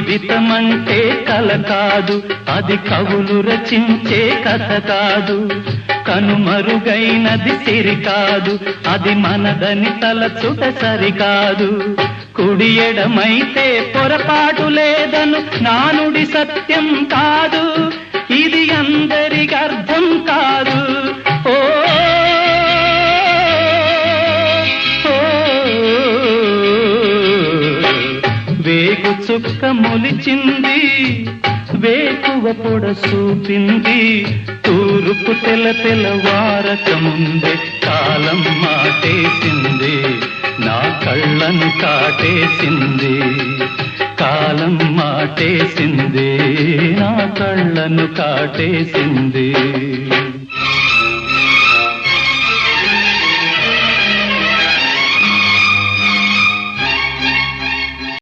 జీవితమంటే కల కాదు, అది కవులు రచించే కథ కాదు. కనుమరుగైనది సిరి కాదు, అది మనదని తలచుట సరికాదు. కుడి ఎడమైతే పొరపాటు లేదను నానుడి సత్యం కాదు, ఇది అందరికి అర్థం కాదు. ఓ వేగు చుక్క మొలిచింది, వేకువ పొడ చూపింది, తూరుపు తెల్లవారక ముందే కాలం మాటేసింది, నా కళ్ళను కాటేసింది. కాలం మాటేసింది, నా కళ్ళను కాటేసింది.